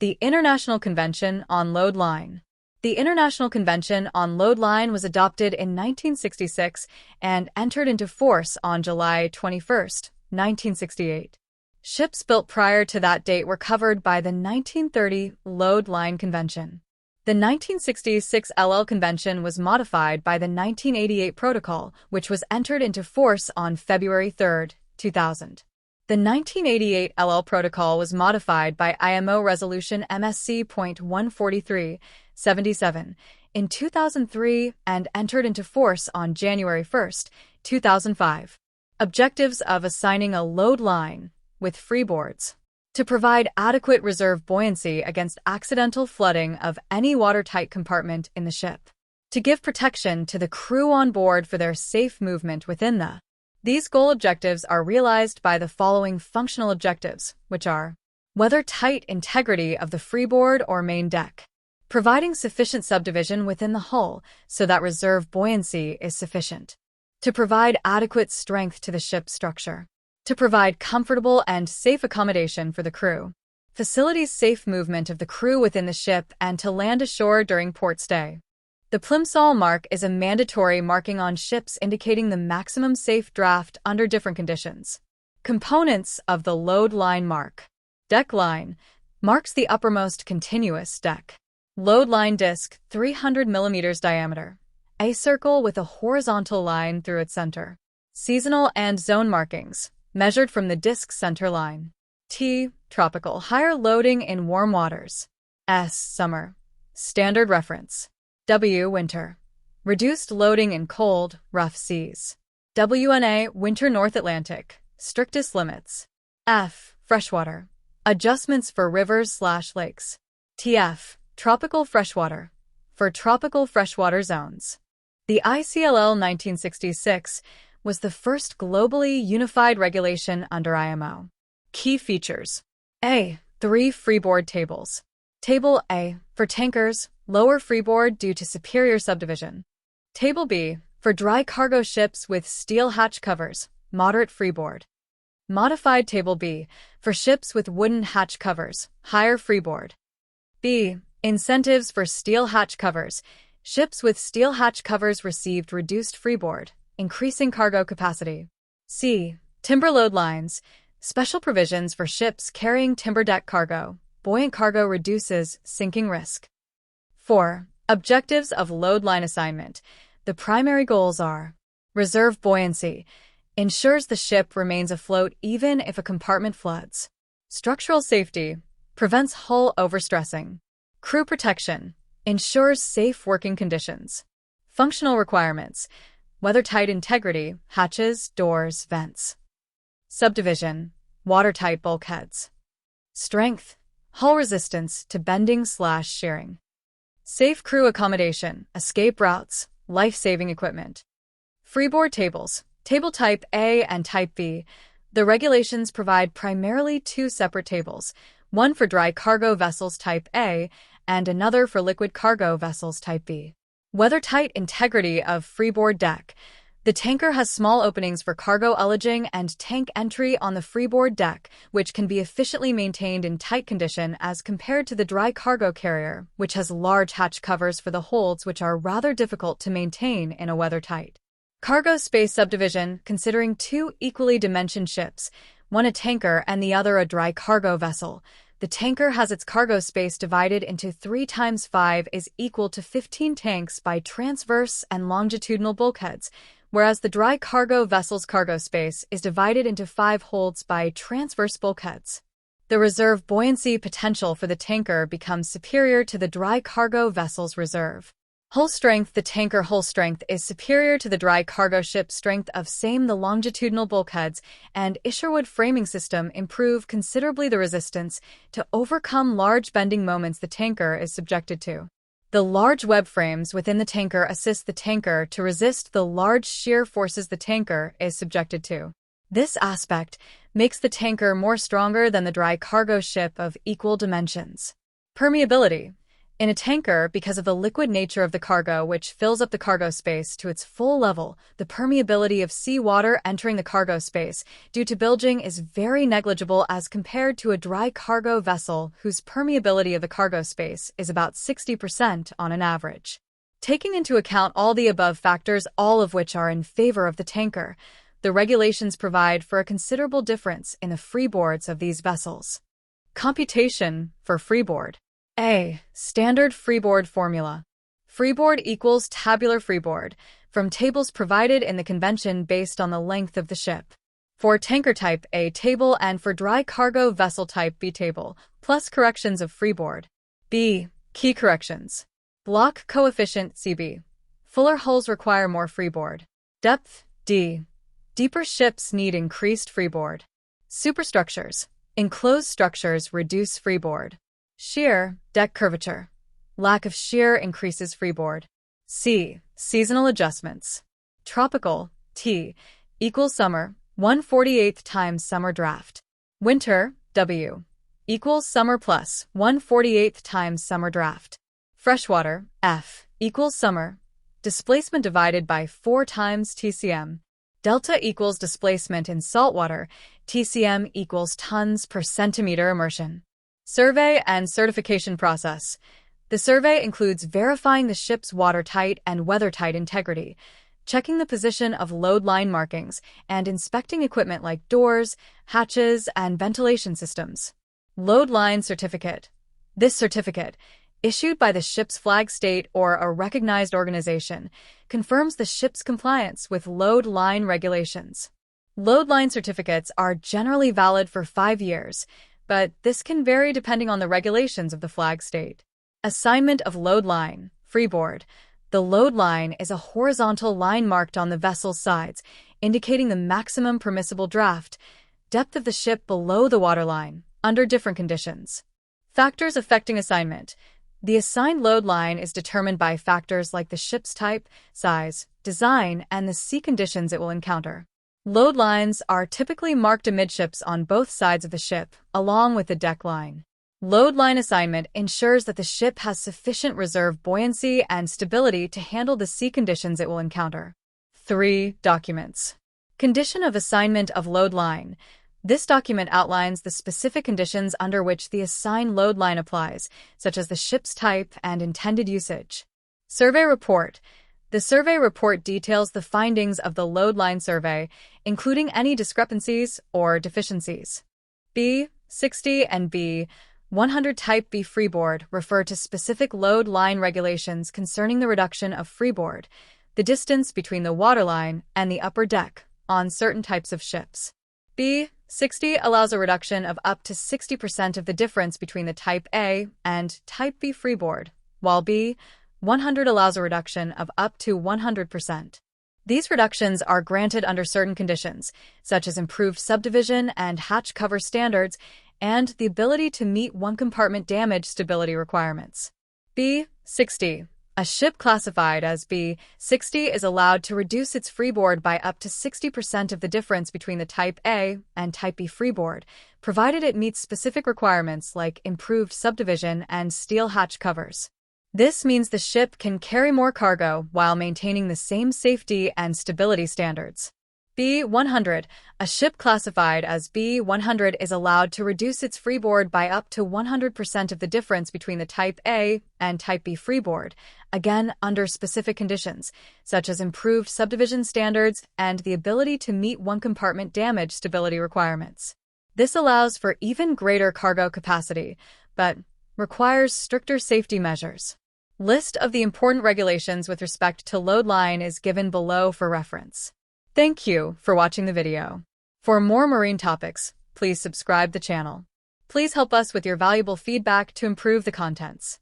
The International Convention on Load Line. The International Convention on Load Line was adopted in 1966 and entered into force on July 21, 1968. Ships built prior to that date were covered by the 1930 Load Line Convention. The 1966 LL Convention was modified by the 1988 Protocol, which was entered into force on February 3, 2000. The 1988 LL Protocol was modified by IMO Resolution MSC.143, 77, in 2003 and entered into force on January 1, 2005. Objectives of assigning a load line with freeboards. To provide adequate reserve buoyancy against accidental flooding of any watertight compartment in the ship. To give protection to the crew on board for their safe movement within the. These goal objectives are realized by the following functional objectives, which are weather-tight integrity of the freeboard or main deck, providing sufficient subdivision within the hull so that reserve buoyancy is sufficient, to provide adequate strength to the ship's structure, to provide comfortable and safe accommodation for the crew, facilities safe movement of the crew within the ship and to land ashore during port stay. The Plimsoll mark is a mandatory marking on ships indicating the maximum safe draft under different conditions. Components of the load line mark. Deck line marks the uppermost continuous deck. Load line disc 300 mm diameter. A circle with a horizontal line through its center. Seasonal and zone markings, measured from the disc center line. T. Tropical, higher loading in warm waters. S. Summer. Standard reference. W. Winter. Reduced loading in cold, rough seas. WNA. Winter North Atlantic. Strictest limits. F. Freshwater. Adjustments for rivers/lakes. TF. Tropical freshwater. For tropical freshwater zones. The ICLL 1966 was the first globally unified regulation under IMO. Key features. A. 3 freeboard tables. Table A, for tankers, lower freeboard due to superior subdivision. Table B, for dry cargo ships with steel hatch covers, moderate freeboard. Modified Table B, for ships with wooden hatch covers, higher freeboard. B. Incentives for steel hatch covers. Ships with steel hatch covers received reduced freeboard, increasing cargo capacity. C. Timber load lines. Special provisions for ships carrying timber deck cargo. Buoyant cargo reduces sinking risk. 4. Objectives of load line assignment. The primary goals are reserve buoyancy. Ensures the ship remains afloat even if a compartment floods. Structural safety. Prevents hull overstressing. Crew protection. Ensures safe working conditions. Functional requirements. Weathertight integrity, hatches, doors, vents. Subdivision. Watertight bulkheads. Strength. Hull resistance to bending/shearing. Safe crew accommodation, escape routes, life-saving equipment. Freeboard tables, table type A and type B. The regulations provide primarily 2 separate tables, one for dry cargo vessels type A and another for liquid cargo vessels type B. Weathertight integrity of freeboard deck. The tanker has small openings for cargo ullaging and tank entry on the freeboard deck, which can be efficiently maintained in tight condition as compared to the dry cargo carrier, which has large hatch covers for the holds which are rather difficult to maintain in a weathertight. Cargo space subdivision, considering 2 equally dimensioned ships, one a tanker and the other a dry cargo vessel. The tanker has its cargo space divided into 3 × 5 is equal to 15 tanks by transverse and longitudinal bulkheads, whereas the dry cargo vessel's cargo space is divided into 5 holds by transverse bulkheads. The reserve buoyancy potential for the tanker becomes superior to the dry cargo vessel's reserve. Hull strength. The tanker hull strength is superior to the dry cargo ship strength of same. The longitudinal bulkheads and Isherwood framing system improve considerably the resistance to overcome large bending moments the tanker is subjected to. The large web frames within the tanker assist the tanker to resist the large shear forces the tanker is subjected to. This aspect makes the tanker more stronger than the dry cargo ship of equal dimensions. Permeability. In a tanker, because of the liquid nature of the cargo, which fills up the cargo space to its full level, the permeability of seawater entering the cargo space due to bilging is very negligible as compared to a dry cargo vessel whose permeability of the cargo space is about 60% on an average. Taking into account all the above factors, all of which are in favor of the tanker, the regulations provide for a considerable difference in the freeboards of these vessels. Computation for freeboard. A. Standard freeboard formula. Freeboard equals tabular freeboard, from tables provided in the convention based on the length of the ship. For tanker type A table and for dry cargo vessel type B table, plus corrections of freeboard. B. Key corrections. Block coefficient CB. Fuller hulls require more freeboard. Depth D. Deeper ships need increased freeboard. Superstructures. Enclosed structures reduce freeboard. Shear, deck curvature. Lack of shear increases freeboard. C. Seasonal adjustments. Tropical, T, equals summer, 1/48 times summer draft. Winter, W, equals summer plus 1/48 times summer draft. Freshwater, F, equals summer. Displacement divided by 4 times TCM. Delta equals displacement in saltwater. TCM equals tons per centimeter immersion. Survey and certification process. The survey includes verifying the ship's watertight and weathertight integrity, checking the position of load line markings, and inspecting equipment like doors, hatches, and ventilation systems. Load line certificate. This certificate, issued by the ship's flag state or a recognized organization, confirms the ship's compliance with load line regulations. Load line certificates are generally valid for 5 years, but this can vary depending on the regulations of the flag state. Assignment of load line, freeboard. The load line is a horizontal line marked on the vessel's sides, indicating the maximum permissible draft, depth of the ship below the waterline, under different conditions. Factors affecting assignment. The assigned load line is determined by factors like the ship's type, size, design, and the sea conditions it will encounter. Load lines are typically marked amidships on both sides of the ship, along with the deck line. Load line assignment ensures that the ship has sufficient reserve buoyancy and stability to handle the sea conditions it will encounter. 3. Documents. Condition of assignment of load line. This document outlines the specific conditions under which the assigned load line applies, such as the ship's type and intended usage. Survey report. The survey report details the findings of the load line survey, including any discrepancies or deficiencies. B60 and B100 Type B freeboard refer to specific load line regulations concerning the reduction of freeboard, the distance between the waterline and the upper deck, on certain types of ships. B60 allows a reduction of up to 60% of the difference between the Type A and Type B freeboard, while B100 allows a reduction of up to 100%. These reductions are granted under certain conditions, such as improved subdivision and hatch cover standards and the ability to meet one-compartment damage stability requirements. B60. A ship classified as B60 is allowed to reduce its freeboard by up to 60% of the difference between the Type A and Type B freeboard, provided it meets specific requirements like improved subdivision and steel hatch covers. This means the ship can carry more cargo while maintaining the same safety and stability standards. B100. A ship classified as B100 is allowed to reduce its freeboard by up to 100% of the difference between the Type A and Type B freeboard, again under specific conditions, such as improved subdivision standards and the ability to meet one-compartment damage stability requirements. This allows for even greater cargo capacity, but requires stricter safety measures. List of the important regulations with respect to load line is given below for reference. Thank you for watching the video. For more marine topics, please subscribe the channel. Please help us with your valuable feedback to improve the contents.